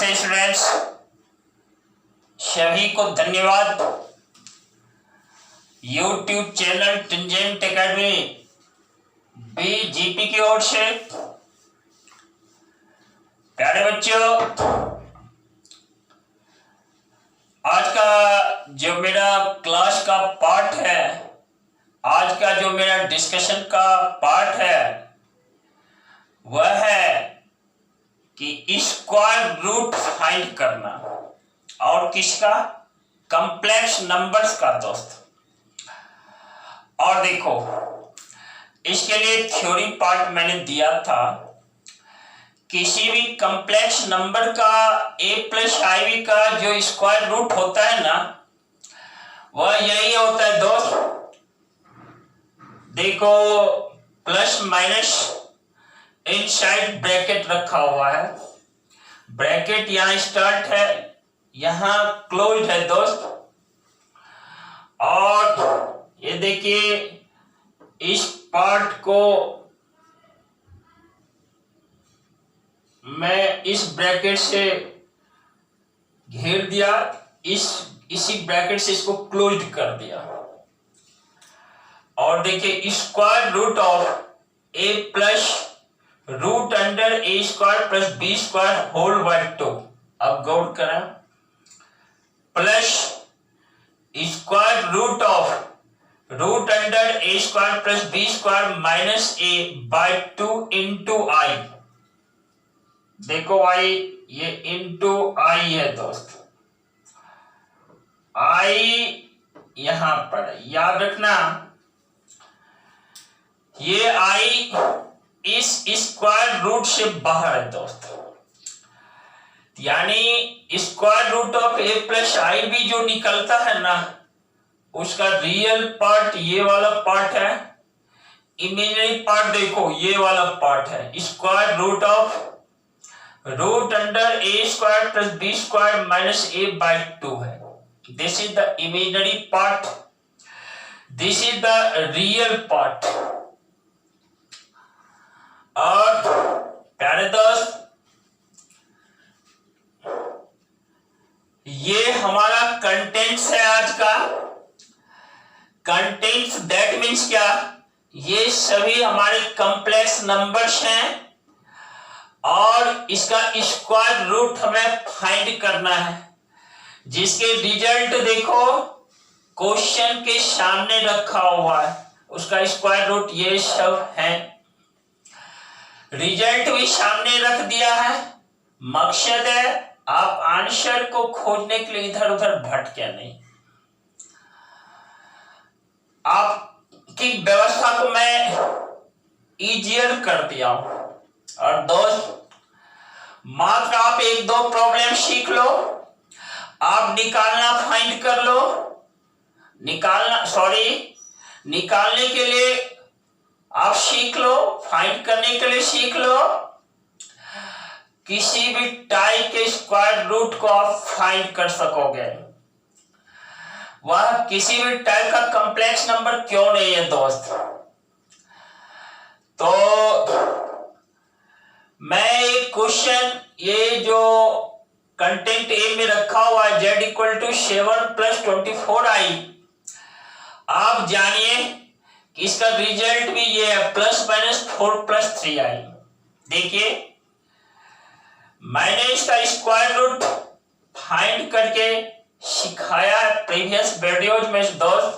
नमस्ते स्टूडेंट्स, सभी को धन्यवाद। YouTube channel tangent academy BGP की ओर से प्यारे बच्चों, आज का जो मेरा क्लास का पार्ट है, आज का जो मेरा डिस्कशन का पार्ट है वह है कि स्क्वायर रूट फाइंड करना और किसका, कॉम्प्लेक्स नंबर्स का दोस्त। और देखो, इसके लिए थ्योरी पार्ट मैंने दिया था। किसी भी कॉम्प्लेक्स नंबर का a प्लस IV का जो स्क्वायर रूट होता है ना, वह यही होता है दोस्त। देखो, प्लस माइनस इनसाइड ब्रैकेट रखा हुआ है, ब्रैकेट यहां स्टार्ट है, यहां क्लोज है दोस्त। और ये देखिए, इस पार्ट को मैं इस ब्रैकेट से घेर दिया, इसी ब्रैकेट से इसको क्लोज कर दिया। और देखिए, square root of a plus root under a square plus b square whole by 2। अब गौर करें, plus square root of root under a square plus b square minus a by 2 into i। देखो i, ये into i है दोस्त, i यहां पर याद रखना, ये i इस स्क्वायर रूट से बाहर है दोस्त। यानी square root of a plus i भी जो निकलता है ना, उसका रियल पार्ट ये वाला पार्ट है, इमेजिनरी पार्ट देखो ये वाला पार्ट है। Square root of root under a square plus b square minus a by 2 है। This is the imaginary part, this is the real part. और प्यारे दोस्त, ये हमारा कंटेंट्स है आज का। कंटेंट्स दैट मीन्स क्या, ये सभी हमारे कॉम्प्लेक्स नंबर्स हैं और इसका स्क्वायर रूट हमें फाइंड करना है, जिसके रिजल्ट देखो क्वेश्चन के सामने रखा हुआ है। उसका स्क्वायर रूट ये सब है, रिजल्ट भी सामने रख दिया है। मकसद है आप आंसर को खोजने के लिए इधर उधर भटके नहीं। आपकी व्यवस्था को मैं इजियर कर दिया हूं। और दोस्त, मात्र आप एक दो प्रॉब्लम सीख लो, आप निकालना फाइंड कर लो। निकालने के लिए आप सीख लो, फाइंड करने के लिए सीख लो। किसी भी टाइप के स्क्वायर रूट को आप फाइंड कर सकोगे, वह किसी भी टाइप का कॉम्प्लेक्स नंबर क्यों नहीं है दोस्त। तो मैं एक क्वेश्चन, ये जो कंटेंट ए में रखा हुआ है z equal to 7 plus 24i, आप जानिए कि इसका रिजल्ट भी ये है, प्लस माइनस 4 प्लस 3i। देखिए, मैंने इसका स्क्वायर रूट फाइंड करके सिखाया है प्रीवियस वीडियोज में दोस्त।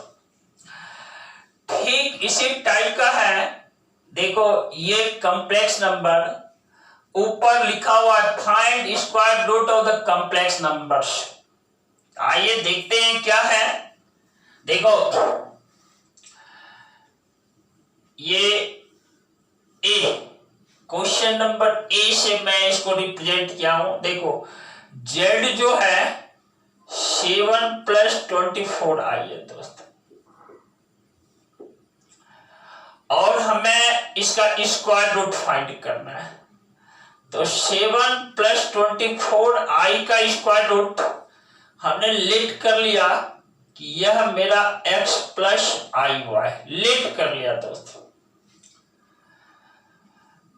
ठीक इसी टाइप का है। देखो, ये कॉम्प्लेक्स नंबर ऊपर लिखा हुआ है, find square root of the complex numbers. आइए देखते हैं क्या है। देखो, ये ए, क्वेश्चन नंबर ए से मैं इसको रिप्रेजेंट किया हूं। देखो, z जो है 7 प्लस 24i है दोस्त, और हमें इसका स्क्वायर रूट फाइंड करना है। तो 7 प्लस 24i का स्क्वायर रूट हमने लेट कर लिया कि यह मेरा x प्लस i है, लेट कर लिया दोस्त,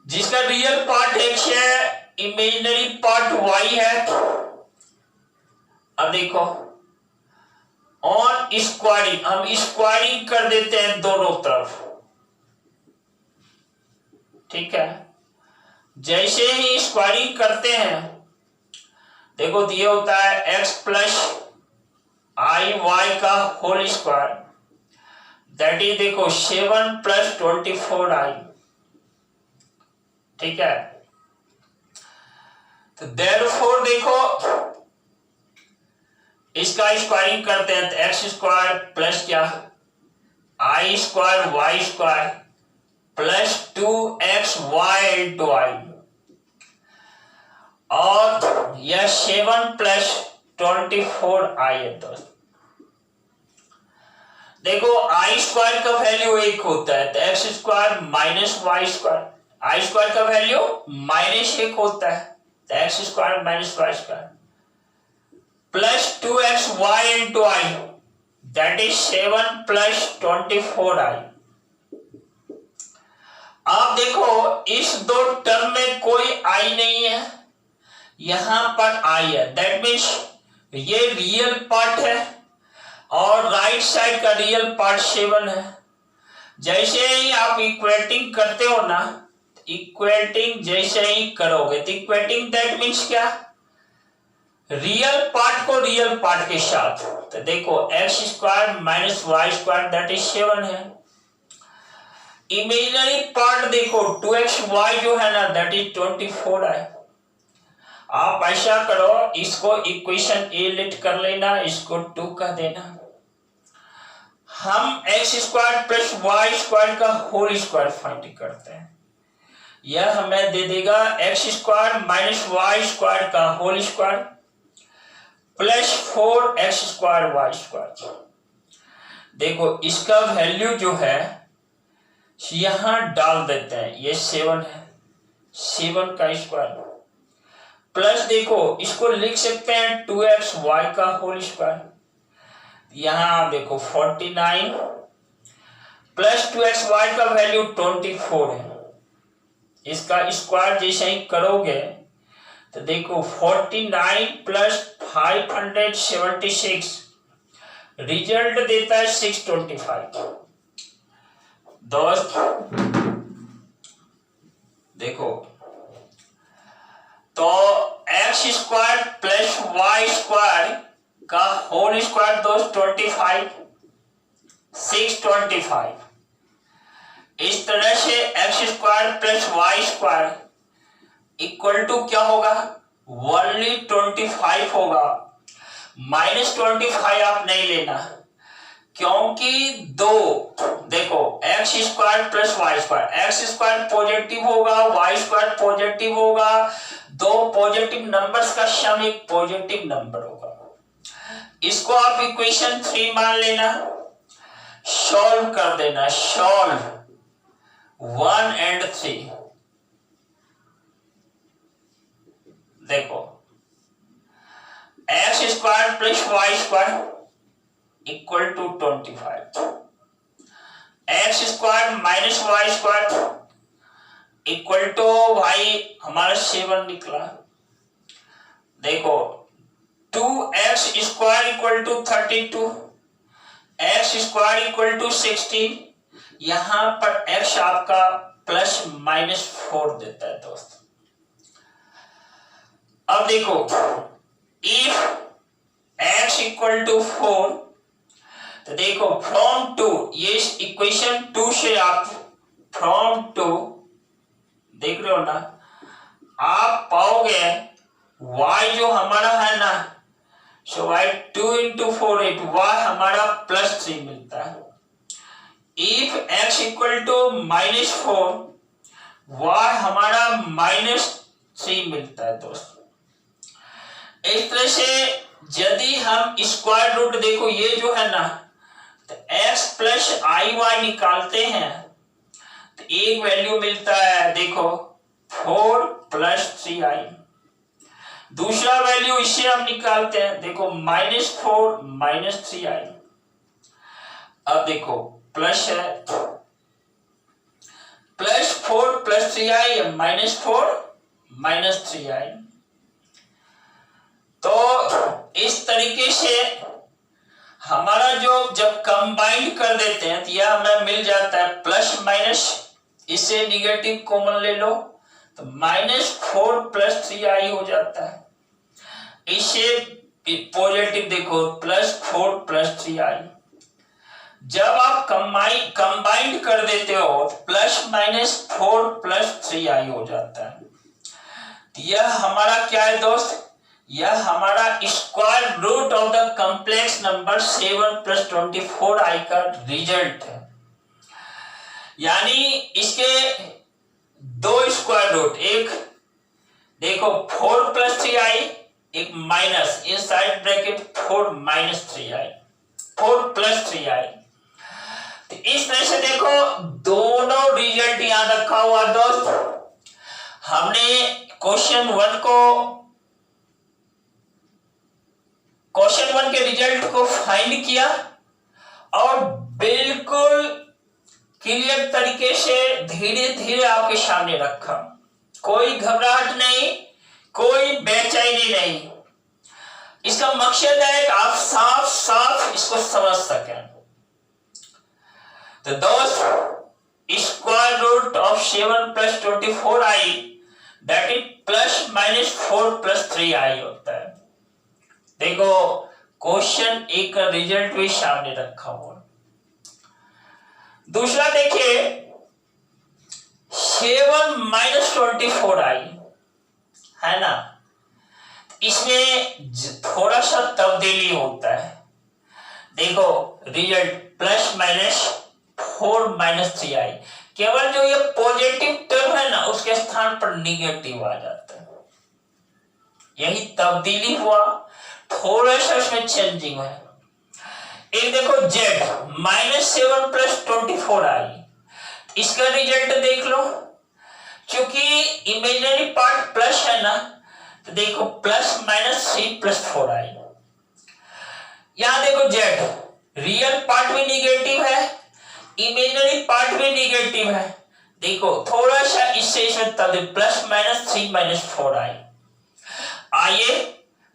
जिसका रियल पार्ट x है इमेजिनरी पार्ट y है। अब देखो ऑन स्क्वायरिंग, हम स्क्वायरिंग कर देते हैं दोनों तरफ, ठीक है। जैसे ही स्क्वायरिंग करते हैं देखो ये होता है x प्लस आई वाई का होल स्क्वायर, दैट इज देखो 7 प्लस 24i, ठीक है। तो देयरफॉर देखो इसका स्क्वायरिंग करते हैं तो एक्स स्क्वायर प्लस क्या i square y square plus 2xy into i, और यह 7 प्लस 24i है दोस्त। देखो आई स्क्वायर का वैल्यू 1 होता है तो x square minus Y square, i square का वैल्यू -1 होता है तो x square minus Y square plus 2xy into i, that is 7 plus 24i। आप देखो इस दो टर्म में कोई आई नहीं है, यहां पर आई है, दैट मीन्स ये रियल पार्ट है और राइट साइड का रियल पार्ट 7 है। जैसे ही आप इक्वेटिंग करते हो ना, इक्वेटिंग जैसे ही करोगे तो इक्वेटिंग दैट मीन्स क्या, रियल पार्ट को रियल पार्ट के साथ। तो देखो X square minus Y square that is 7 है। इमेजिनरी पार्ट देखो 2xy जो है ना दैट इज 24 है। आप ऐसा करो इसको इक्वेशन ए लिट कर लेना, इसको 2 कह देना। हम x square plus Y square का होल स्क्वायर फाइंड करते हैं, यह हमें दे देगा x square minus Y square का whole square plus 4x square y square. देखो इसका वैल्यू जो है यहां डाल देते हैं, ये 7 है, 7 का स्क्वायर प्लस देखो इसको लिख सकते हैं 2xy का होल स्क्वायर, यहां देखो 49 प्लस 2xy का वैल्यू 24 है। इसका स्क्वायर जैसे ही करोगे तो देखो 49 प्लस 576 रिजल्ट देता है 625। दोस्त देखो तो x square plus Y square का होल स्क्वायर दोस्त 25, 625। इस तरह से X square plus Y square equal to क्या होगा, ओनली 25 होगा। -25 आप नहीं लेना, क्योंकि दो देखो X square plus Y square, X square positive होगा वाई स्क्वायर पॉजिटिव होगा, दो पॉजिटिव नंबर्स का सम एक पॉजिटिव नंबर होगा। इसको आप इक्वेशन 3 मान लेना, सॉल्व कर देना, सॉल्व 1 and 3। देखो X square plus Y square equal to 25, X square minus Y square equal to भाई हमारा 7 निकला। देखो 2x square equal to 32, X square equal to 16, यहां पर x आपका प्लस -4 देता है दोस्त। अब देखो इफ x इक्वल टू 4, तो देखो फ्रॉम 2, ये इक्वेशन 2 से आप फ्रॉम 2 देख रहे हो ना, आप पाओगे y जो हमारा है ना, सो y 2 into 4 8, y हमारा +3 मिलता है। If x equal to -4, y हमारा -3 मिलता है दोस्त। इस तरह से यदि हम स्क्वायर रूट देखो ये जो है ना, तो x प्लस आई वाई निकालते हैं तो एक वैल्यू मिलता है देखो 4 + 3i। दूसरा वैल्यू इससे हम निकालते हैं देखो -4 - 3i। अब देखो प्लस है, +4 + 3i -4 -3i। तो इस तरीके से हमारा जो जब कंबाइंड कर देते हैं तो यह हमें मिल जाता है प्लस माइनस, इससे निगेटिव कॉमन ले लो तो -4 + 3i हो जाता है। इससे पॉजिटिव देखो +4 + 3i। जब आप कंबाइंड कर देते हो तो +-4 + 3i हो जाता है। तो यह हमारा क्या है दोस्त, यह हमारा square root of the complex number 7 + 24i का रिजल्ट है। यानी इसके दो स्क्वायर रूट, एक देखो 4 + 3i, एक minus inside bracket 4 - 3i, 4 + 3i। तो इस तरह से देखो दोनों रिजल्ट यहां रखा हुआ दोस्त। हमने क्वेश्चन 1 के रिजल्ट को फाइंड किया और बिल्कुल क्लियर तरीके से धीरे धीरे आपके सामने रखा। कोई घबराहट नहीं, कोई बेचैनी नहीं। इसका मकसद है कि आप साफ साफ इसको समझ सकें। तो दोस्त square root of 7 + 24i that is +-4 + 3i होता है। देखो क्वेश्चन 1 का रिजल्ट भी सामने रखा हुआ। दूसरा देखिए 7 - 24i है ना, इसमें थोड़ा सा तब्दीली होता है। देखो रिजल्ट +-4 - 3i, केवल जो ये पॉजिटिव टर्म है ना उसके स्थान पर निगेटिव आ जाता है। यही तब्दीली हुआ, थोड़ा सा इसमें चेंजिंग है। एक देखो z -7 + 24i, इसका रिजल्ट देख लो। क्योंकि इमेजिनरी पार्ट प्लस है ना, तो देखो +-3 + 4i। यहां देखो z रियल पार्ट भी निगेटिव है, इमेजिनरी पार्ट भी निगेटिव है। देखो थोड़ा सा इससे इसमें तब्दील +-3 - 4i। आइए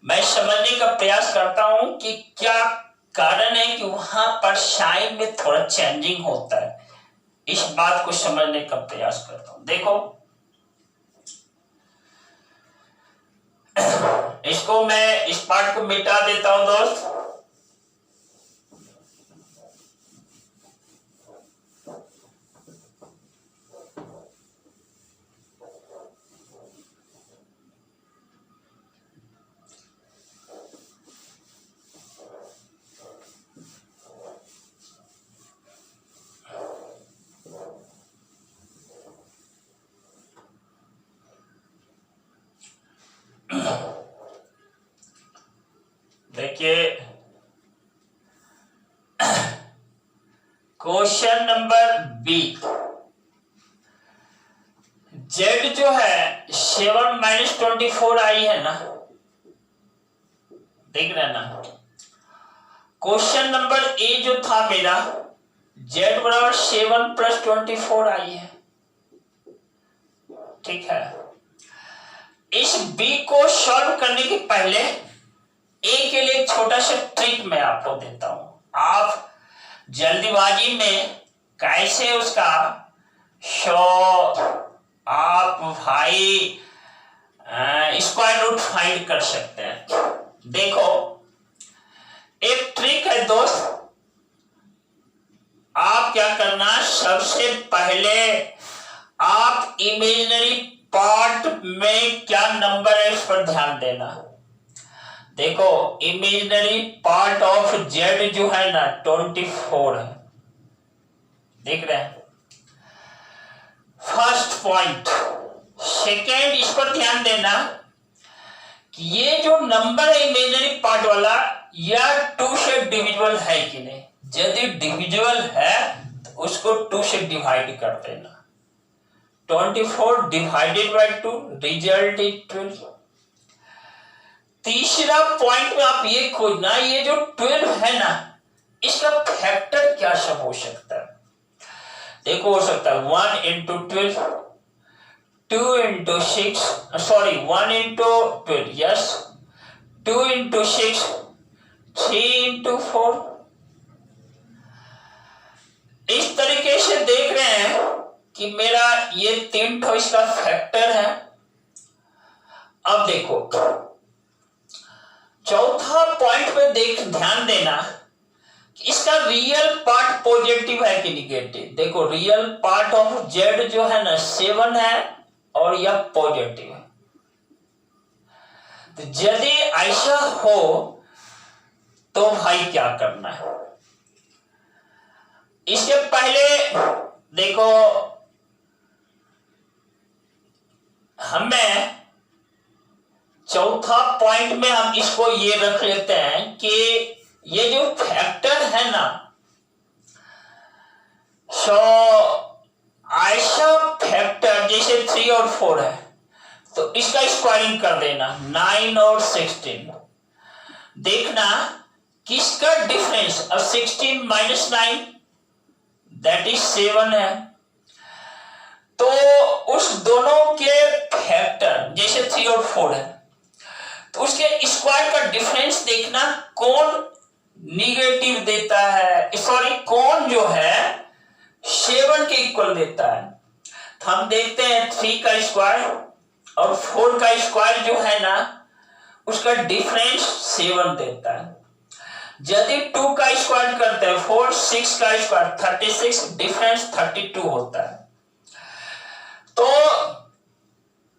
मैं समझने का प्रयास करता हूं कि क्या कारण है कि वहां पर साइन में थोड़ा चेंजिंग होता है। इस बात को समझने का प्रयास करता हूं। देखो इसको मैं इस पार्ट को मिटा देता हूं दोस्त। देखिए क्वेश्चन नंबर बी, z जो है 7 - 24i है ना, देख रहे हैं ना। क्वेश्चन नंबर ए जो था मेरा z = 7 + 24i है, ठीक है। इस b को सॉल्व करने के पहले ए के लिए एक छोटा सा ट्रिक मैं आपको देता हूं। आप जल्दीबाजी में कैसे उसका आप भाई स्क्वायर रूट फाइंड कर सकते हैं। देखो एक ट्रिक है दोस्त, आप क्या करना, सबसे पहले आप इमेजिनरी पार्ट में क्या नंबर है इस पर ध्यान देना। देखो इमेजिनरी पार्ट ऑफ z जो है ना 24 है, देख रहे हैं, फर्स्ट पॉइंट। सेकेंड इस पर ध्यान देना कि ये जो नंबर है इमेजिनरी पार्ट वाला यह 2 से डिविजिबल है कि नहीं। यदि डिविजिबल है तो उसको 2 से डिवाइड कर देना। 24 डिवाइडेड बाय 2 रिजल्ट इज 12। तीसरा पॉइंट में आप ये खोजना, ये जो 12 है ना इसका फैक्टर क्या सब हो सकता है। देखो हो सकता है 1 × 12, 2 into 6, sorry 1 into 12, yes 2 into 6, 3 into 4। इस तरीके से देख रहे हैं कि मेरा ये 3 ठो इसका फैक्टर है। अब देखो चौथा पॉइंट पे ध्यान देना कि इसका रियल पार्ट पॉजिटिव है कि निगेटिव। देखो रियल पार्ट ऑफ जेड जो है ना 7 है और यह पॉजिटिव है। तो यदि ऐसा हो तो भाई क्या करना है? इसके पहले देखो हमें चौथा पॉइंट में हम इसको ये रख लेते हैं कि ये जो फैक्टर है ना, सो ऐसा फैक्टर जैसे 3 और 4 है तो इसका स्क्वायरिंग कर देना 9 और 16। देखना किसका डिफरेंस, अब 16 माइनस 9 दैट इज 7 है, तो उस दोनों के फैक्टर जैसे 3 और 4 है तो उसके स्क्वायर का डिफरेंस देखना कौन निगेटिव देता है, सॉरी कौन जो है 7 के इक्वल देता है। तो हम देखते हैं 3 का स्क्वायर और 4 का स्क्वायर जो है ना उसका डिफरेंस 7 देता है। यदि 2 का स्क्वायर करते हैं 4, 6 का स्क्वायर 36, डिफरेंस 32 होता है। तो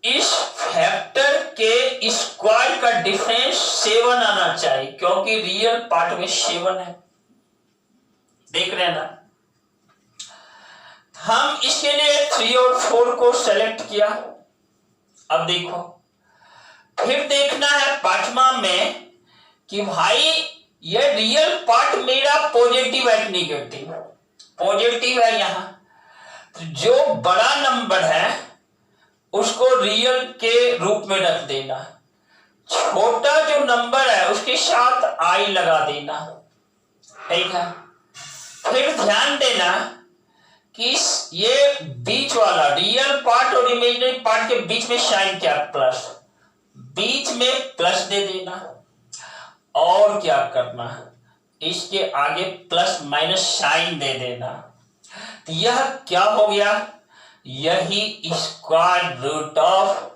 इस फैक्टर के स्क्वायर का डिफरेंस 7 आना चाहिए क्योंकि रियल पार्ट में 7 है। देख रहे हैं ना, हम इसके लिए 3 और 4 को सेलेक्ट किया। अब देखो फिर देखना है पांचवा में कि भाई ये रियल पार्ट मेरा पॉजिटिव है कि निगेटिव। पॉजिटिव है यहां, तो जो बड़ा नंबर है उसको रियल के रूप में रख देना, छोटा जो नंबर है उसके साथ आई लगा देना, ठीक है। फिर ध्यान देना कि ये बीच वाला रियल पार्ट और इमेजिनरी पार्ट के बीच में साइन क्या, प्लस, बीच में प्लस दे देना। और क्या करना, इसके आगे प्लस माइनस साइन दे देना। तो यह क्या हो गया, यही square root of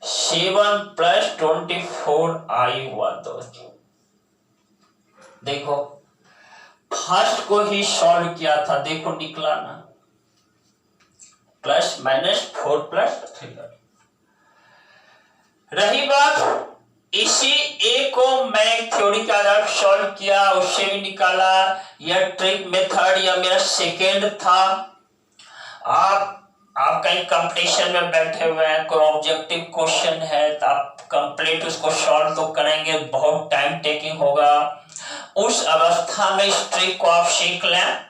7 plus 24i हुआ दोस्तों। देखो फर्स्ट को ही सॉल्व किया था, देखो निकला ना, प्लस माइनस 4 प्लस 3। रही बात इसी ए को मैं थ्योरी के आधार पर सॉल्व किया, उससे भी निकाला, यह ट्रिक मेथड या मेरा सेकेंड था। आप कहीं कंपटीशन में बैठे हुए हैं, कोई ऑब्जेक्टिव क्वेश्चन है तो आप कंप्लीट उसको सॉल्व तो करेंगे, बहुत टाइम टेकिंग होगा। उस अवस्था में इस ट्रिक को आप सीख लें।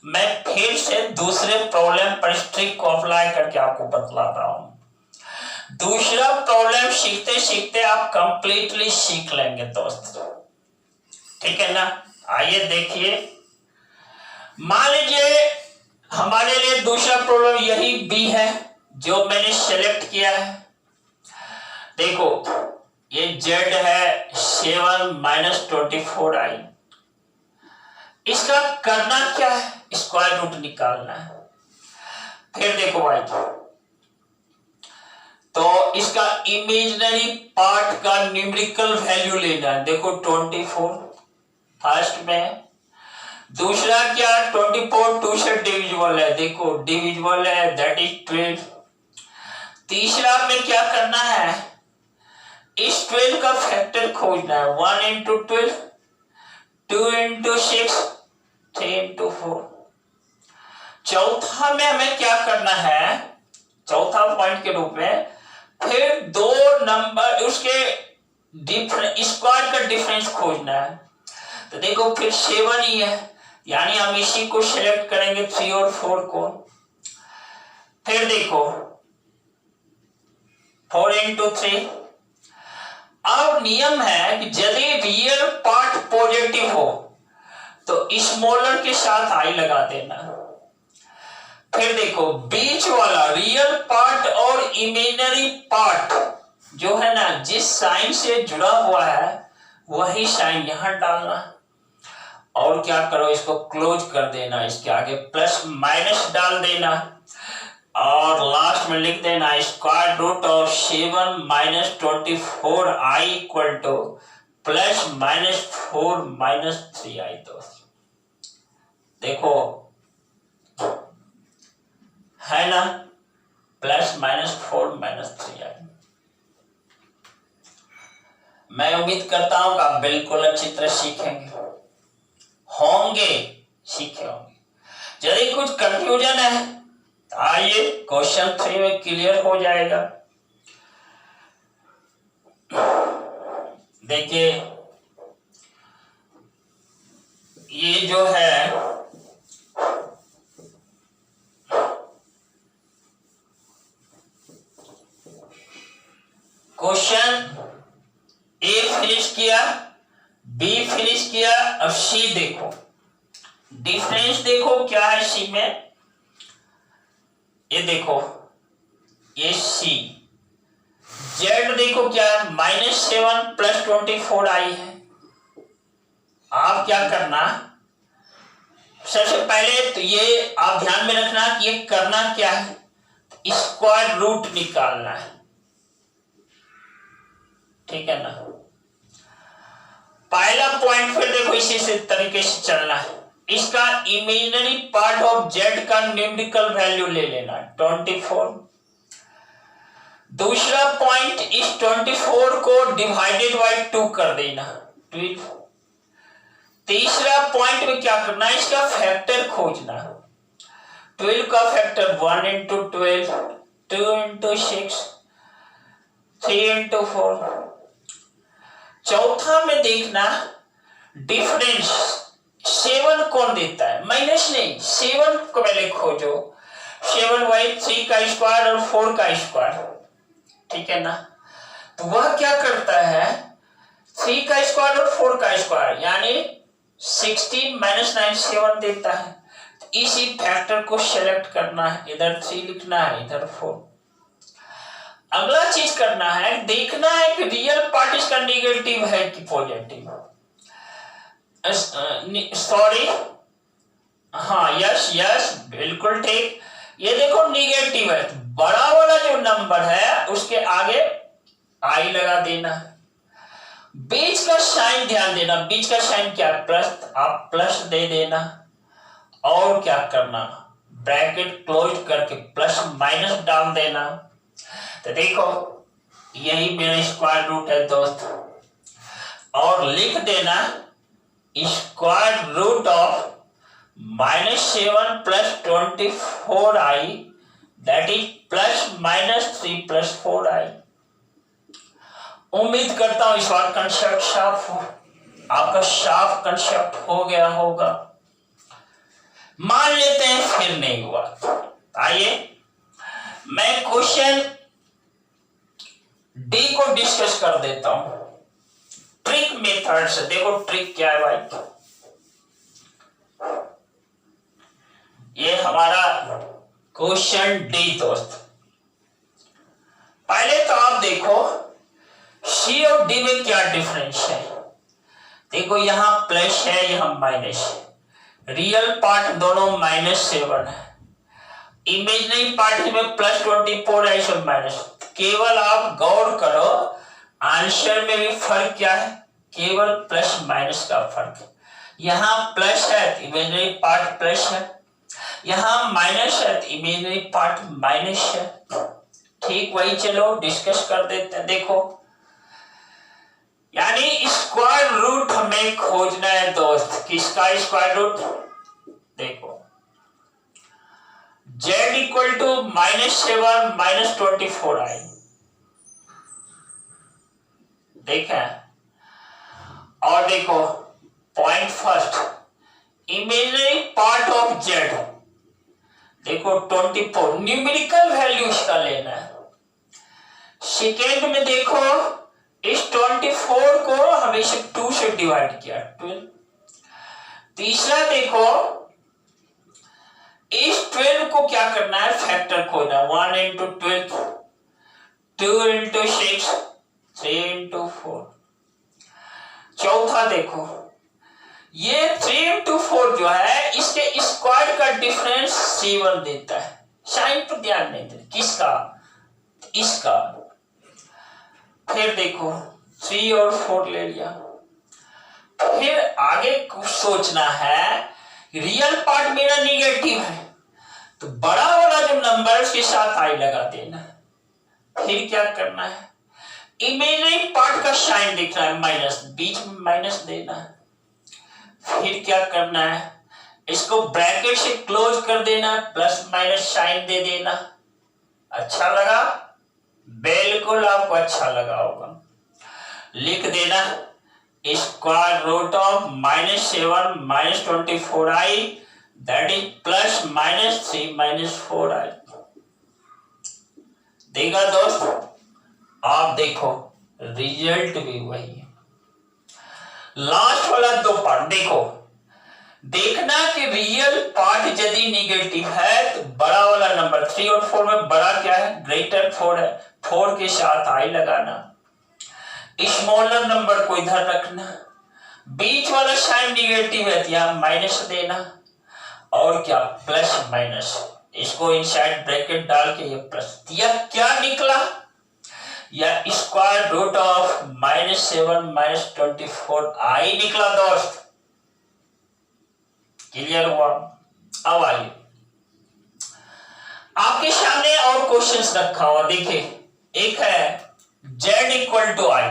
मैं फिर से दूसरे प्रॉब्लम पर इस ट्रिक को अप्लाई करके आपको बतला रहा हूं। दूसरा प्रॉब्लम सीखते सीखते आप कंप्लीटली सीख लेंगे दोस्त, ठीक है ना। आइए देखिए, मान लीजिए हमारे लिए दूसरा प्रॉब्लम यही बी है जो मैंने सेलेक्ट किया है। देखो ये जेड है 7 माइनस 24i। इसका करना क्या है, स्क्वायर रूट निकालना है। फिर देखो भाई, तो इसका इमेजिनरी पार्ट का न्यूमेरिकल वैल्यू लेना है। देखो 24 फर्स्ट में, दूसरा क्या 24 2 से डिविजिबल है, देखो डिविजिबल है दैट इज 12। तीसरा में क्या करना है, इस 12 का फैक्टर खोजना है, 1 into 12, 2 into 6, 3 into 4। चौथा में हमें क्या करना है, चौथा पॉइंट के रूप में फिर दो नंबर उसके स्क्वायर का डिफरेंस खोजना है। तो देखो फिर 7 ही है, यानी हम इसी को सिलेक्ट करेंगे 3 और 4 को। फिर देखो 4 into 3। अब नियम है कि यदि रियल पार्ट पॉजिटिव हो तो स्मॉलर के साथ आई लगा देना। फिर देखो बीच वाला रियल पार्ट और इमेजिनरी पार्ट जो है ना, जिस साइन से जुड़ा हुआ है वही साइन यहां डालना, और क्या करो इसको क्लोज कर देना, इसके आगे प्लस माइनस डाल देना, और लास्ट में लिख देना square root of 7 minus 24i equal to plus minus 4 minus 3i। दोस्त देखो है ना, प्लस माइनस 4 माइनस 3i। मैं उम्मीद करता हूं कि आप बिल्कुल अच्छी तरह सीखेंगे सीखे होंगे। यदि कुछ कंफ्यूजन है आइए क्वेश्चन 3 में क्लियर हो जाएगा। देखिए ये जो है क्वेश्चन ए फिनिश किया, बी फिनिश किया, अब सी देखो, डिफरेंस देखो क्या है सी में। ये देखो ये सी, जेड देखो क्या है -7 प्लस 24i है। आप क्या करना, सबसे पहले तो ये आप ध्यान में रखना कि ये करना क्या है, स्क्वायर रूट निकालना है, ठीक है ना। पहला पॉइंट फिर देखो इसी से तरीके से चलना है, इसका इमेजिनरी पार्ट ऑफ जेड का न्यूमेरिकल वैल्यू ले लेना 24। दूसरा पॉइंट इस 24 को डिवाइडेड बाय 2 कर देना 12। तीसरा पॉइंट में क्या करना है, इसका फैक्टर खोजना, 12 का फैक्टर 1 into 12, 2 into 6, 3 into 4। चौथा में देखना डिफरेंस 7 कौन देता है, माइनस नहीं 7 को पहले खोजो, 7 बाई 3 का स्क्वायर और 4 का स्क्वायर, ठीक है ना। तो वह क्या करता है 3 का स्क्वायर और 4 का स्क्वायर यानी 16 माइनस 9 7 देता है। तो इसी फैक्टर को सेलेक्ट करना है, इधर 3 लिखना है इधर 4। अगला चीज करना है, देखना है कि रियल पार्ट इसका निगेटिव है कि पॉजिटिव। सॉरी हाँ यस बिल्कुल ठीक। ये देखो निगेटिव है, बड़ा वाला जो नंबर है उसके आगे आई लगा देना। बीच का साइन ध्यान देना, बीच का साइन क्या प्लस, आप प्लस दे देना, और क्या करना ब्रैकेट क्लोज करके प्लस माइनस डाल देना। तो देखो यही मेरा स्क्वायर रूट है दोस्त, और लिख देना square root of -7 plus 24i that is plus minus 3 plus 4i। उम्मीद करता हूं इस बार कंसेप्ट साफ हो, आपका साफ कंसेप्ट हो गया होगा। मान लेते हैं फिर नहीं हुआ, आइए मैं क्वेश्चन डी को डिस्कस कर देता हूं ट्रिक मेथड से। देखो ट्रिक क्या है भाई, ये हमारा क्वेश्चन डी दोस्त। पहले तो आप देखो सी और डी में क्या डिफरेंस है। देखो यहां प्लस है यहां माइनस है, रियल पार्ट दोनों -7 है, इमेजिनरी पार्ट में +24 है इसमें माइनस। केवल आप गौर करो आंसर में भी फर्क क्या है, केवल प्लस माइनस का फर्क है। यहां प्लस है तो इमेजिनरी पार्ट प्लस है, यहां माइनस है तो इमेजिनरी पार्ट माइनस है। ठीक वही चलो डिस्कस कर देते हैं। देखो यानी स्क्वायर रूट हमें खोजना है दोस्त, किसका स्क्वायर रूट। देखो z equal to -7 minus 24i, देखा। और देखो point first imaginary part of z, देखो 24 न्यूमेरिकल वैल्यू इसका लेना है। सेकेंड में देखो इस 24 को हमेशा 2 से डिवाइड किया 12। तीसरा देखो इस 12 को क्या करना है, फैक्टर खोजना। 1 इंटू 12, 2 इंटू 6, 3 इंटू 4। चौथा देखो, ये 3 इंटू 4 जो है इसके स्क्वायर का डिफरेंस C1 देता है। साइन पर ध्यान नहीं देना, किसका, इसका। फिर देखो 3 और 4 ले लिया। फिर आगे कुछ सोचना है, रियल पार्ट मेरा निगेटिव है तो बड़ा वाला जो नंबर उसके साथ आई लगा देना। फिर क्या करना है, इमेजिनरी पार्ट का साइन दिख रहा है माइनस, बीच में माइनस देना है। फिर क्या करना है, इसको ब्रैकेट से क्लोज कर देना, प्लस माइनस साइन दे देना। अच्छा लगा, बिल्कुल आपको अच्छा लगा होगा। लिख देना square root of -7 -24i that is plus -3 -4i। देखा दोस्त, आप देखो रिजल्ट भी वही है। लास्ट वाला 2 पार्ट देखो, देखना कि रियल पार्ट यदि निगेटिव है तो बड़ा वाला नंबर 3 और 4 में बड़ा क्या है, ग्रेटर 4 है, 4 के साथ आई लगाना। स्मॉलर नंबर को इधर रखना, बीच वाला साइन निगेटिव है तो यहां माइनस देना, और क्या प्लस माइनस, इसको इनसाइड ब्रैकेट डाल के ये प्लस दिया। क्या निकला, या स्क्वायर रूट ऑफ -7 -24i निकला दोस्त। क्लियर हुआ। अब आइए, आपके सामने और क्वेश्चंस रखा हुआ देखिए। एक है z इक्वल टू आई,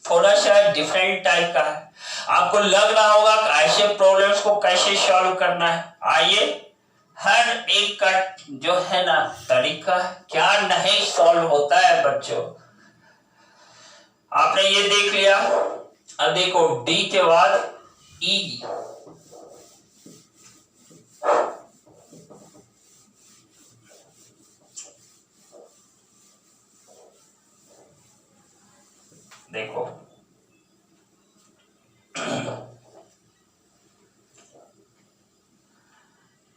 थोड़ा सा डिफरेंट टाइप का है। आपको लग रहा होगा कि ऐसे प्रॉब्लम्स को कैसे सॉल्व करना है। आइए, हर एक का जो है ना तरीका, क्या नहीं सॉल्व होता है बच्चों। आपने ये देख लिया। अब देखो d के बाद e, देखो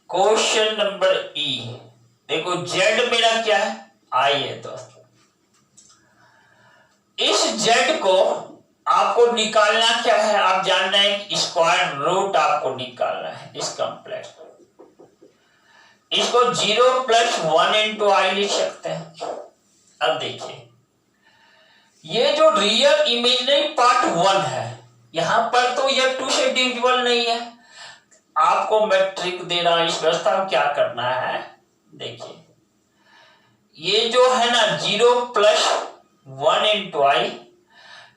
क्वेश्चन नंबर ई। देखो z मेरा क्या है, आई है दोस्त। इस z को आपको निकालना क्या है, आप जान रहे हैं स्क्वायर रूट आपको निकालना है इस कॉम्प्लेक्स। इसको 0 + 1 इंटू आई लिख सकते हैं। अब देखिए, ये जो रियल इमेजिनरी पार्ट 1 है, यहां पर तो ये 2 से डिविजिबल नहीं है। आपको मैं ट्रिक दे रहा हूं, इस व्यवस्था में क्या करना है। देखिए, ये जो है ना 0 + 1 इंटू आई,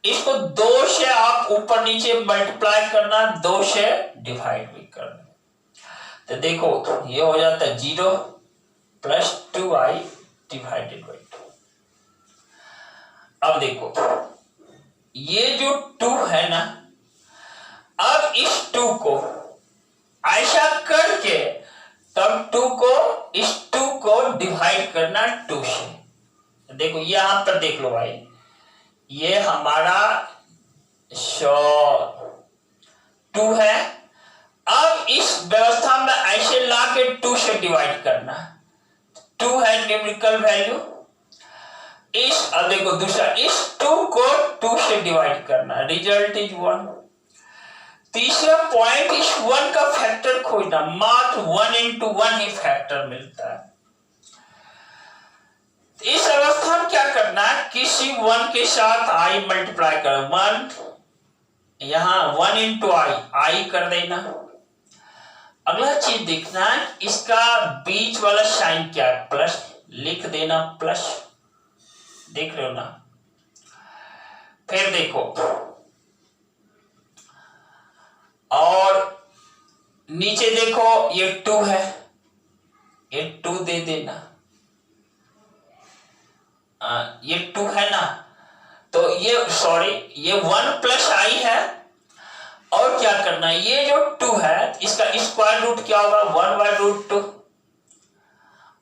इसको 2 से आप ऊपर नीचे मल्टीप्लाई करना, 2 से डिवाइड भी करना। तो देखो ये हो जाता है 0 + 2i डिवाइडेड बाई 2। अब देखो ये जो 2 है ना, अब इस 2 को ऐसा करके तब 2 को इस 2 को डिवाइड करना 2 से। देखो यहां पर देख लो भाई, ये हमारा 2 है। अब इस व्यवस्था में ऐसे ला के 2 से डिवाइड करना, 2 है न्यूमेरिकल वैल्यू। अब देखो दूसरा, इस 2 को 2 से डिवाइड करना, रिजल्ट इज 1। तीसरा पॉइंट, इस 1 का फैक्टर खोजना, मात्र 1 इंटू 1 ही फैक्टर मिलता है। इस अवस्था में क्या करना है, किसी 1 के साथ i मल्टीप्लाई कर, 1 यहां 1 इंटू आई कर देना। अगला चीज देखना है, इसका बीच वाला साइन क्या है, प्लस लिख देना, प्लस। देख रहे हो ना। फिर देखो, और नीचे देखो ये 2 है, ये 2 दे देना। ये 2 है ना, तो ये ये 1 + i है। और क्या करना है, ये जो 2 है इसका स्क्वायर रूट क्या होगा, 1/√2।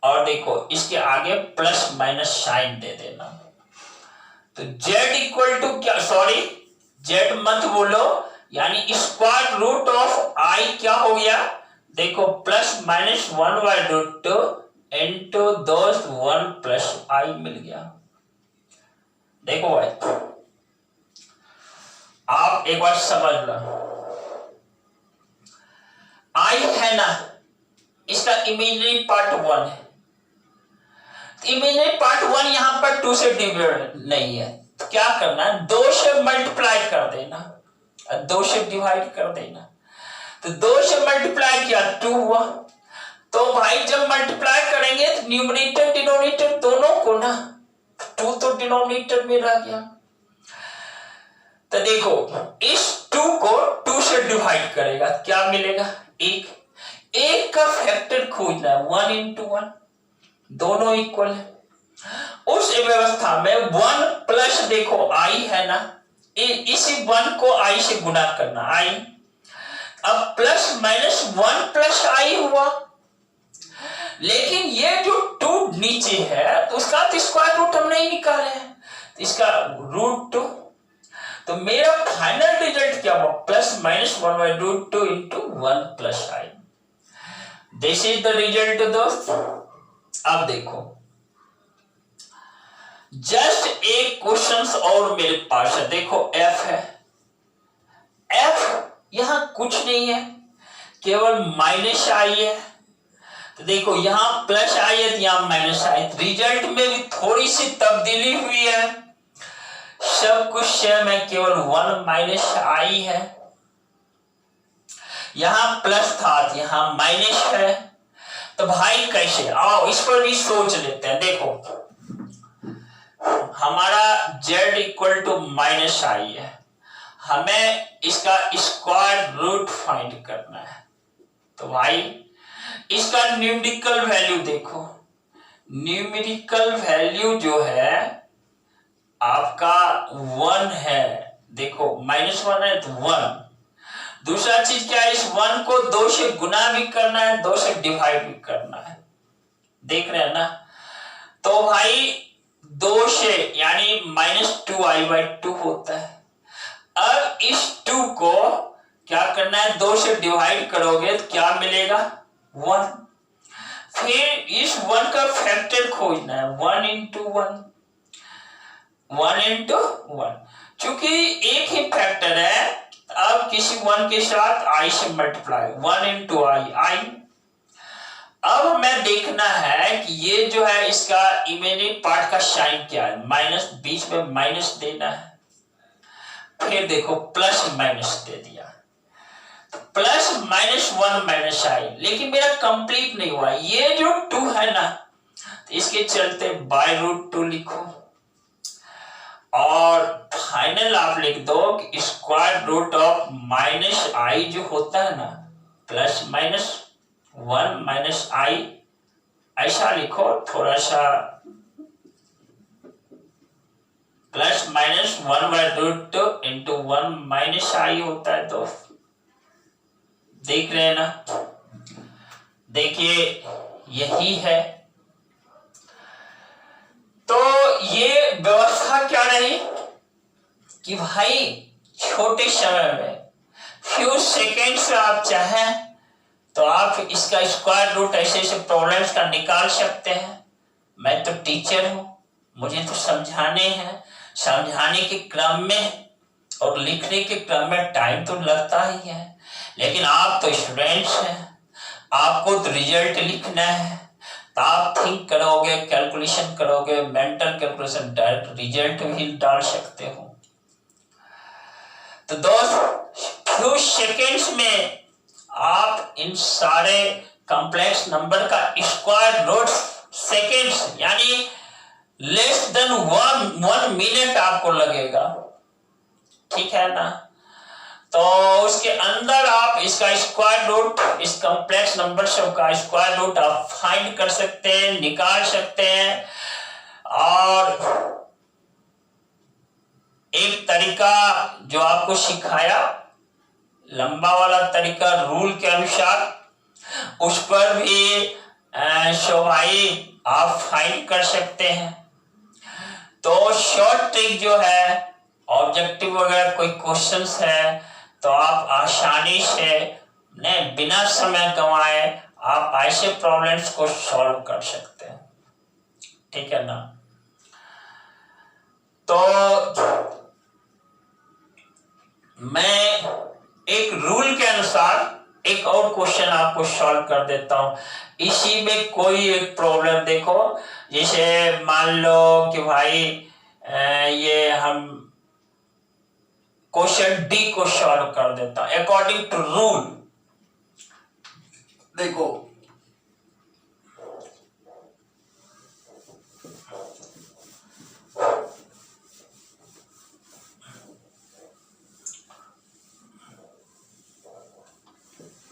और देखो इसके आगे प्लस माइनस साइन दे देना। तो z इक्वल टू क्या, z मत बोलो, यानी स्क्वायर रूट ऑफ i क्या हो गया, देखो प्लस माइनस 1/√2 इंटू दोस्त 1 प्लस आई मिल गया। देखो भाई आप एक बार समझ लो, आई है ना, इसका इमेजिनरी पार्ट 1 है, इमेजिनरी पार्ट 1 यहां पर 2 से डिवाइड नहीं है, तो क्या करना है, 2 से मल्टीप्लाई कर देना, 2 से डिवाइड कर देना। तो 2 से मल्टीप्लाई किया 2 हुआ, तो भाई जब मल्टीप्लाई करेंगे तो न्यूमरेटर डिनोमिनेटर दोनों को ना, 2 तो डिनोमिनेटर में रह गया। तो देखो इस 2 को 2 से डिवाइड करेगा, क्या मिलेगा, 1 का फैक्टर खोजना है, 1 इंटू 1, दोनों इक्वल है। उस व्यवस्था में 1 प्लस देखो आई है ना, इसी 1 को आई से गुणा करना, आई, अब प्लस माइनस 1 प्लस आई हुआ, लेकिन ये जो 2 नीचे है तो उसका तो स्क्वायर रूट हम नहीं निकाले हैं, तो इसका √2, तो मेरा फाइनल रिजल्ट क्या हुआ, plus minus 1/√2 into 1 plus I. This is the result दोस्त। अब देखो जस्ट एक क्वेश्चन और मेरे पास है, देखो एफ है, एफ यहां कुछ नहीं है, केवल माइनस आई है, तो देखो यहां प्लस आई है तो यहां माइनस आई, रिजल्ट में भी थोड़ी सी तब्दीली हुई है, सब कुछ सेम है, केवल 1 माइनस आई है, यहां प्लस था तो यहां माइनस है। तो भाई कैसे, आओ इस पर भी सोच लेते हैं। देखो हमारा z इक्वल टू माइनस आई है, हमें इसका स्क्वायर रूट फाइंड करना है, तो भाई इसका न्यूमेरिकल वैल्यू देखो, न्यूमेरिकल वैल्यू जो है आपका 1 है, देखो -1 है तो 1। दूसरा चीज क्या है, इस 1 को 2 से गुना भी करना है, 2 से डिवाइड भी करना है, देख रहे हैं ना। तो भाई 2 से यानी -2i/2 होता है। अब इस 2 को क्या करना है, 2 से डिवाइड करोगे तो क्या मिलेगा, 1। फिर इस 1 का फैक्टर खोजना है, 1 इंटू 1, 1 इंटू 1, चूंकि एक ही फैक्टर है अब किसी 1 के साथ i से मल्टीप्लाई, 1 इंटू आई। अब हमें देखना है कि ये जो है इसका इमेजिनरी पार्ट का साइन क्या है, माइनस, बीच में माइनस देना है, फिर देखो प्लस माइनस दे दिया, तो प्लस -1 माइनस आई, लेकिन मेरा कंप्लीट नहीं हुआ, ये जो 2 है ना, तो इसके चलते √2 लिखो, और फाइनल आप लिख दो कि स्क्वायर रूट ऑफ माइनस आई जो होता है ना, प्लस -1 माइनस आई, ऐसा लिखो, थोड़ा सा प्लस -1/√2 इंटू 1 माइनस आई होता है दोस्त, देख रहे हैं ना। देखिए यही है, तो ये व्यवस्था क्या रही कि भाई छोटे समय में फ्यू सेकेंड्स में आप चाहें तो आप इसका स्क्वायर रूट ऐसे ऐसे प्रॉब्लम्स का निकाल सकते हैं। मैं तो टीचर हूं, मुझे तो समझाने हैं, समझाने के क्रम में और लिखने के क्रम में टाइम तो लगता ही है, लेकिन आप तो स्टूडेंट्स हैं, आपको तो रिजल्ट लिखना है, तो आप थिंक करोगे, कैलकुलेशन करोगे, मेंटल कैलकुलेशन, डायरेक्ट रिजल्ट भी डाल सकते हो। तो दोस्त फ्यू सेकेंड्स में आप इन सारे कॉम्प्लेक्स नंबर का स्क्वायर रूट सेकेंड्स यानी लेस देन 1 मिनट आपको लगेगा, ठीक है ना। तो उसके अंदर आप इसका स्क्वायर रूट, इस कॉम्प्लेक्स नंबर सब का स्क्वायर रूट आप फाइंड कर सकते हैं, निकाल सकते हैं। और एक तरीका जो आपको सिखाया, लंबा वाला तरीका रूल के अनुसार, उस पर भी भाई आप फाइंड कर सकते हैं। तो शॉर्ट ट्रिक जो है, ऑब्जेक्टिव वगैरह कोई क्वेश्चंस है तो आप आसानी से ने बिना समय गंवाए आप ऐसे प्रॉब्लम्स को सॉल्व कर सकते हैं, ठीक है ना। तो मैं एक रूल के अनुसार एक और क्वेश्चन आपको सॉल्व कर देता हूं। इसी में कोई एक प्रॉब्लम देखो, जैसे मान लो कि भाई ये हम क्वेश्चन डी को सॉल्व कर देता हूं अकॉर्डिंग टू रूल। देखो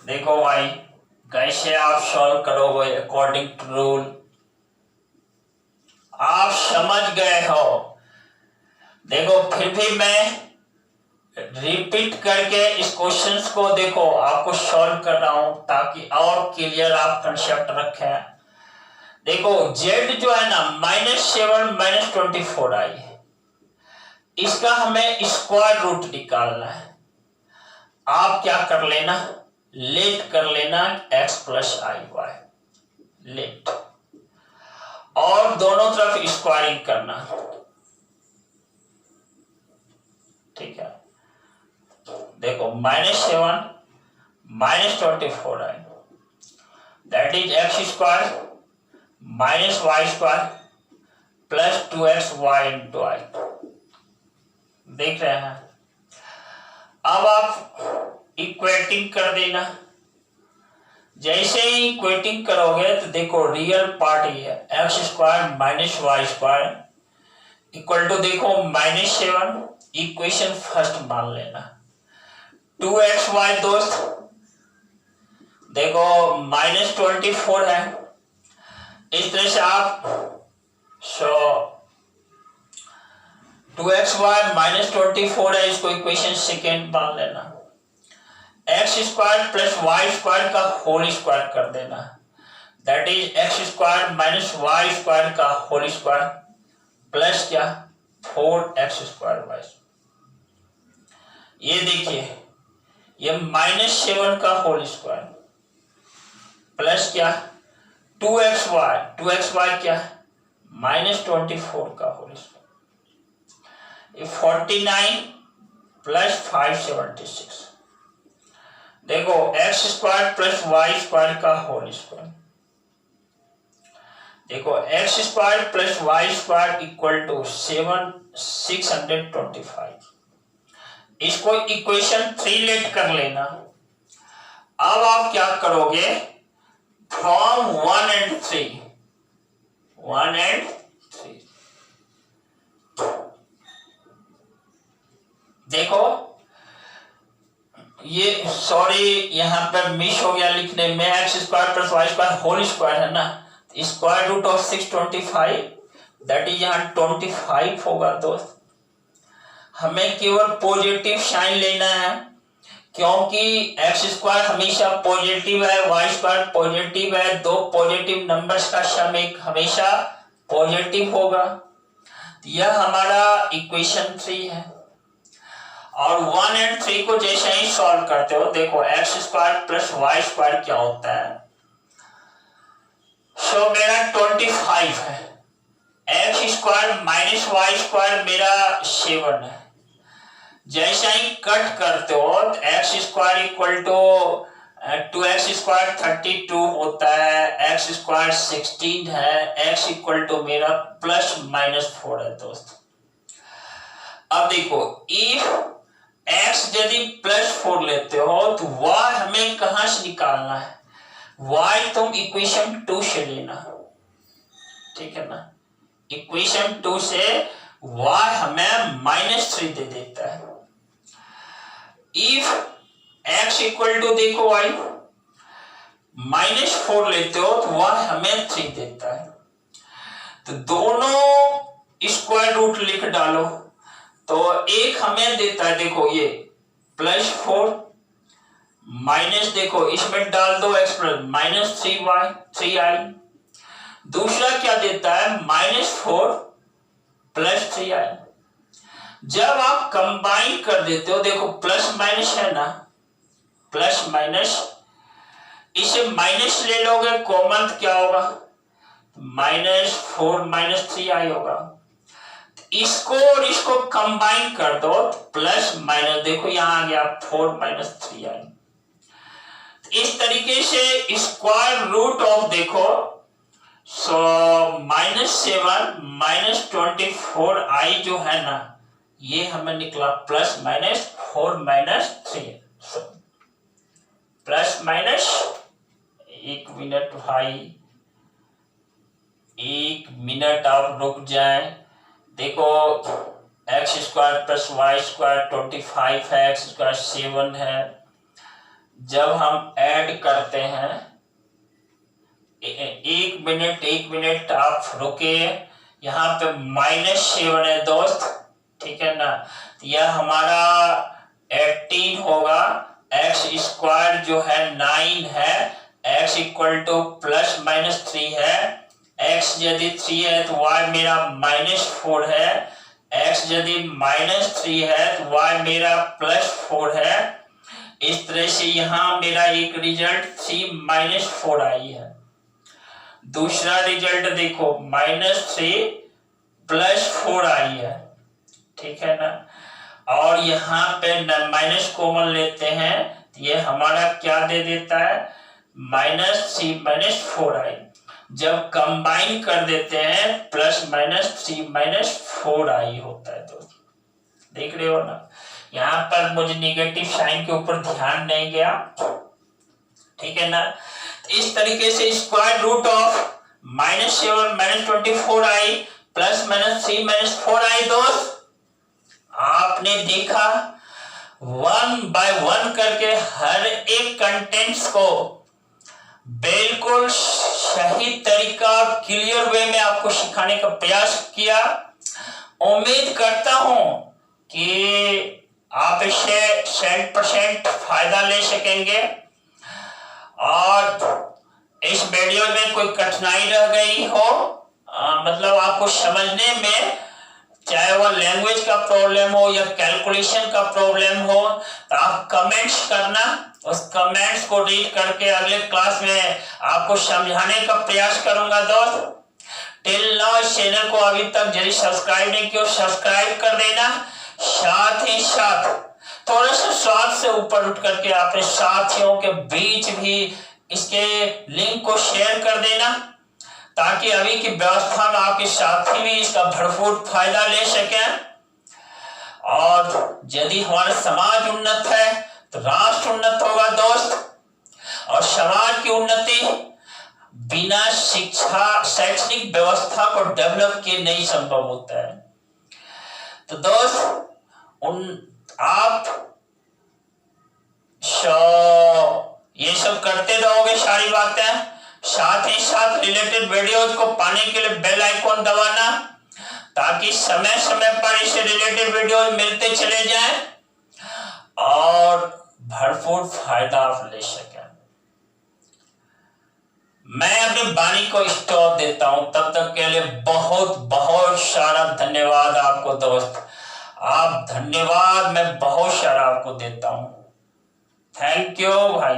देखो भाई कैसे आप सॉल्व करोगे अकॉर्डिंग टू रूल, आप समझ गए हो। देखो फिर भी मैं रिपीट करके इस क्वेश्चंस को देखो आपको सॉल्व कर रहा हूं ताकि और क्लियर आप कंसेप्ट रखें। देखो z जो है ना -7 -24 आई है, इसका हमें स्क्वायर रूट निकालना है। आप क्या कर लेना, लेट कर लेना x प्लस आई वाई, लेट, और दोनों तरफ स्क्वायरिंग करना, ठीक है। देखो -7 -24 i, that is x square minus Y square plus 2x y into i. देख रहे हैं। अब आप इक्वेटिंग कर देना। जैसे ही इक्वेटिंग करोगे तो देखो रियल पार्ट ये है X square minus Y square equal to देखो -7, इक्वेशन फर्स्ट मान लेना, 2xy दोस्त देखो -24 है। इस तरह से आप 2xy -24 है, इसको इक्वेशन सेकेंड मान लेना, X square plus Y square का होल स्क्वायर कर देना, that is X square minus Y square का होल स्क्वायर प्लस क्या 4x स्क्वायर वाई। ये देखिए ये -7 का होल स्क्वायर प्लस क्या 2xy क्या -24 का होल स्क्वायर, 49 प्लस 576। देखो X square plus Y square का होल स्क्वायर, देखो X square plus Y square equal to 625। इसको इक्वेशन 3 लेट कर लेना। अब आप क्या करोगे, फ्रॉम 1 and 3 देखो ये सॉरी यहां पर मिस हो गया लिखने में, X square plus Y square whole square है ना, square root of 625 that is यहाँ 25 होगा दोस्त। हमें केवल पॉजिटिव साइन लेना है क्योंकि एक्स स्क्वायर हमेशा पॉजिटिव है, वाई स्क्वायर पॉजिटिव है, दो पॉजिटिव नंबर्स का सम एक हमेशा पॉजिटिव होगा। यह हमारा इक्वेशन 3 है। और 1 and 3 को जैसे ही सॉल्व करते हो देखो X square plus Y square क्या होता है, सो मेरा 25 है, X square minus Y square मेरा 7 है। जैसे ही कट करते हो X square equal to 2x square 32 होता है, एक्स स्क्वायर 16 है, एक्स इक्वल टू मेरा प्लस -4 है दोस्त। अब देखो इफ x यदि +4 लेते हो तो y हमें कहां से निकालना है, y तुम इक्वेशन 2 से लेना, ठीक है ना। इक्वेशन 2 से y हमें -3 दे देता है। इफ x इक्वल टू देखो y -4 लेते हो तो y हमें 3 देता है, तो दोनों स्क्वायर रूट लिख डालो तो एक हमें देता है देखो ये +4 माइनस देखो इसमें डाल दो x प्लस -3i, दूसरा क्या देता है -4 प्लस 3i। जब आप कंबाइन कर देते हो देखो प्लस माइनस है ना, प्लस माइनस, इसे माइनस ले लोगे कॉमन क्या होगा, -4 -3i होगा। इसको और इसको कंबाइन कर दो प्लस माइनस, देखो यहां आ गया 4 -3i। इस तरीके से स्क्वायर रूट ऑफ देखो, सो -7 -24i जो है ना, ये हमें निकला +-4 -3। प्लस माइनस, एक मिनट भाई, एक मिनट आप रुक जाए। देखो x² + y² 25 है, x² 7 है। जब हम ऐड करते हैं, एक मिनट आप रुके, यहाँ पे -7 है दोस्त, ठीक है ना। यह हमारा 18 होगा, x² जो है 9 है, x = +-3 है, x यदि 3 है तो y मेरा -4 है, x यदि -3 है तो y मेरा +4 है। इस तरह से यहां मेरा एक रिजल्ट 3 -4i है। दूसरा रिजल्ट देखो -3 +4i है, ठीक है ना। और यहाँ पे माइनस कॉमन लेते हैं तो ये हमारा क्या दे देता है, -3 -4i। जब कंबाइन कर देते हैं +-3 -4i होता है दोस्त, देख रहे हो ना। यहाँ पर मुझे नेगेटिव साइन के ऊपर ध्यान नहीं गया, ठीक है ना। इस तरीके से square root of -7 -24i +-3 -4i दोस्त, आपने देखा 1 बाय 1 करके हर एक कंटेंट्स को बिल्कुल सही तरीका, क्लियर वे में आपको सिखाने का प्रयास किया। उम्मीद करता हूं कि आप इससे 100% फायदा ले सकेंगे। और इस वीडियो में कोई कठिनाई रह गई हो, मतलब आपको समझने में, चाहे वह लैंग्वेज का प्रॉब्लम हो या कैलकुलेशन का प्रॉब्लम हो, तो आप कमेंट्स करना, उस कमेंट्स को रीड करके अगले क्लास में आपको समझाने का प्रयास करूंगा दोस्त। टिल नाउ इस चैनल को अभी तक यदि सब्सक्राइब नहीं किया, सब्सक्राइब कर देना। साथ ही साथ थोड़ा सा 7 से ऊपर उठ करके अपने साथियों के बीच भी इसके लिंक को शेयर कर देना, ताकि अभी की व्यवस्था में आपके साथी भी इसका भरपूर फायदा ले सके। और यदि हमारा समाज उन्नत है तो राष्ट्र उन्नत होगा दोस्त। और समाज की उन्नति बिना शिक्षा, शैक्षणिक व्यवस्था को डेवलप किए नहीं संभव होता है। तो दोस्त आप ये सब करते रहोगे सारी बातें, साथ ही साथ रिलेटेड वीडियोज को पाने के लिए बेल आइकॉन दबाना, ताकि समय समय पर इससे रिलेटेड वीडियोज मिलते चले जाएं और भरपूर फायदा आप ले सकें। मैं अपनी वाणी को स्टॉप देता हूं, तब तक के लिए बहुत बहुत सारा धन्यवाद आपको दोस्त। आप धन्यवाद मैं बहुत सारा आपको देता हूं। थैंक यू भाई।